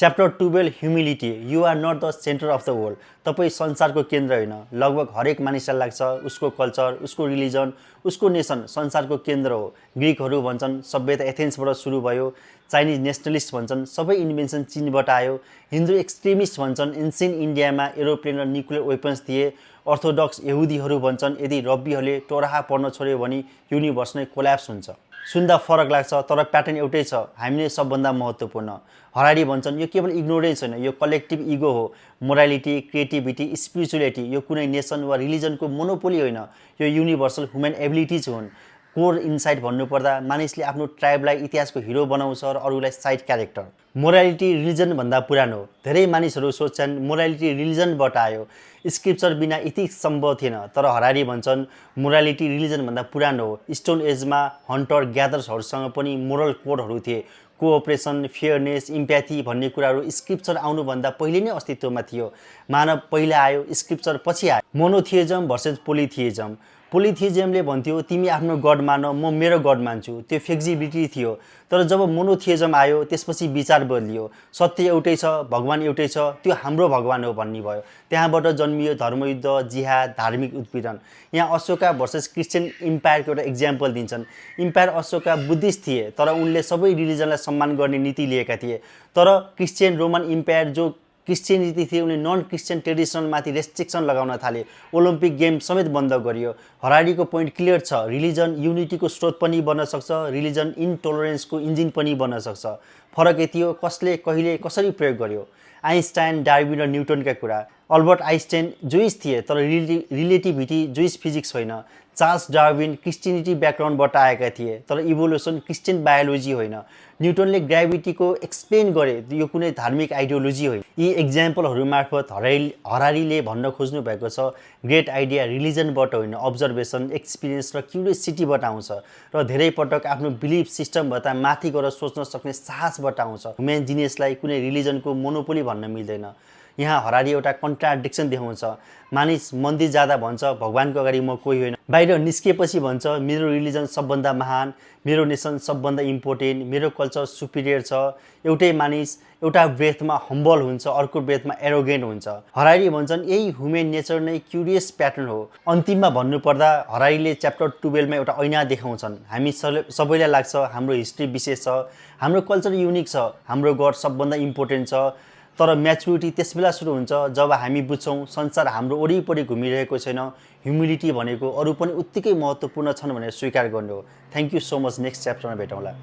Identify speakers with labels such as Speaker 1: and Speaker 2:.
Speaker 1: Chapter 12 humility you are not the centre of the world. तपाईँ संसारको केन्द्र होइन। लगभग हरेक मानिसलाई लाग्छ उसको कल्चर, उसको रिलिजन, उसको नेसन संसारको केन्द्र हो। ग्रिकहरू भन्छन् सभ्यता एथेन्सबाट सुरु भयो। चाइनिज नेसनलिस्ट भन्छन् सबै इन्भेन्सन चीनबाट आयो। हिन्दू एक्सट्रिमिस्ट भन्छन् एन्सियन्ट इन्डियामा एरोप्लेन र न्युक्लियर वेपन्स थिए। अर्थोडक्स यहुदीहरू भन्छन् यदि रब्बीहरूले टोराहा पढ्न छोड्यो भने युनिभर्स नै कोल्याप्स हुन्छ। सुन्दा फरक लाग्छ तर प्याटर्न एउटै छ, हामी नै सबभन्दा महत्त्वपूर्ण। हरारी भन्छन् यो केवल इग्नोरेन्स होइन, यो कलेक्टिभ इगो हो। मोरालिटी, क्रिएटिभिटी, स्पिरिचुअलिटी यो कुनै नेसन वा रिलिजनको मोनोपोली होइन, यो युनिभर्सल ह्युमन एबिलिटिज हुन्। कोर इन्साइट भन्नुपर्दा मानिसले आफ्नो ट्राइबलाई इतिहासको हिरो बनाउँछ र अरूलाई साइड क्यारेक्टर। मोरालिटी रिलिजनभन्दा पुरानो। धेरै मानिसहरू सोच्छन् मोरालिटी रिलिजनबाट आयो, स्क्रिप्चर बिना इथिक्स सम्भव थिएन। तर हरारी भन्छन् मोरालिटी रिलिजनभन्दा पुरानो हो। स्टोन एजमा हन्टर ग्यादर्सहरूसँग पनि मोरल कोडहरू थिए। कोअपरेसन, फेयरनेस, इम्प्याथी भन्ने कुराहरू स्क्रिप्चर आउनुभन्दा पहिले नै अस्तित्वमा थियो। मानव पहिला आयो, स्क्रिप्चर पछि आयो। मोनोथियजम भर्सेस पोलिथियजम। पोलिथियजमले भन्थ्यो तिमी आफ्नो गड मान, म मेरो गड मान्छु। त्यो फ्लेक्सिबिलिटी थियो। तर जब मोनोथियजम आयो त्यसपछि विचार बदलियो। सत्य एउटै छ, भगवान एउटै छ, त्यो हाम्रो भगवान हो भन्ने भयो। त्यहाँबाट जन्मियो धर्मयुद्ध, जिहाद, धार्मिक उत्पीडन। यहाँ अशोका भर्सेस क्रिस्चियन इम्पायरको एउटा इक्जाम्पल दिन्छन्। इम्पायर अशोका बुद्धिस्ट थिए तर उनले सबै रिलिजनलाई सम्मान गर्ने नीति लिएका थिए। तर क्रिस्चियन रोमन इम्पायर जो क्रिस्चियनिटी थिए उनले नन क्रिस्चियन ट्रेडिसनमाथि रेस्ट्रिक्सन लगाउन थाले। ओलम्पिक गेम समेत बन्द गरियो। हरारीको पोइन्ट क्लियर छ, रिलिजन युनिटीको स्रोत पनि बन्न सक्छ, रिलिजन इन्टोलरेन्सको इन्जिन पनि बन्न सक्छ। फरक यति हो कसले कहिले कसरी प्रयोग गर्यो। आइन्स्टाइन, डार्विन र न्युटनका कुरा। अल्बर्ट आइन्स्टाइन जोइस थिए तर रिलेटिभिटी जोइस फिजिक्स होइन। चार्ल्स डार्विन क्रिस्चियनिटी ब्याकग्राउन्डबाट आएका थिए तर इभोल्युसन क्रिस्चियन बायोलोजी होइन। न्युटनले ग्राभिटीको एक्सप्लेन गरे, यो कुनै धार्मिक आइडियोलोजी होइन। यी इक्जाम्पलहरू मार्फत हरारीले भन्न खोज्नु भएको छ ग्रेट आइडिया रिलिजनबाट होइन, अब्जर्भेसन, एक्सपिरियन्स र क्युरियोसिटीबाट आउँछ र धेरै पटक आफ्नो बिलिफ सिस्टमभन्दा माथि गएर सोच्न सक्ने साहसबाट आउँछ। ह्युमन जिनियसलाई कुनै रिलिजनको मोनोपोली भन्न मिल्दैन। यहाँ हरारी एउटा कन्ट्राडिक्सन देखाउँछ। मानिस मन्दिर जाँदा भन्छ भगवानको अगाडि म कोही होइन, बाहिर निस्किएपछि भन्छ मेरो रिलिजन सबभन्दा महान, मेरो नेसन सबभन्दा इम्पोर्टेन्ट, मेरो कल्चर सुपिरियर छ। एउटै मानिस एउटा ब्रेथमा हम्बल हुन्छ, अर्को ब्रेथमा एरोगेन्ट हुन्छ। हरारी भन्छन् यही ह्युमन नेचर नै क्युरियस प्याटर्न हो। अन्तिममा भन्नुपर्दा हरारीले च्याप्टर 12 मा एउटा ऐना देखाउँछन्। हामी सबैलाई लाग्छ हाम्रो हिस्ट्री विशेष छ, हाम्रो कल्चर युनिक छ, हाम्रो गड सबभन्दा इम्पोर्टेन्ट छ। तर म्याचुरिटी त्यसबेला सुरु हुन्छ जब हामी बुझ्छौँ संसार हाम्रो वरिपरि घुमिरहेको छैन। ह्युमिलिटी भनेको अरू पनि उत्तिकै महत्त्वपूर्ण छन् भनेर स्वीकार गर्नु हो। Thank you so much. Next च्याप्टरमा भेटौँला।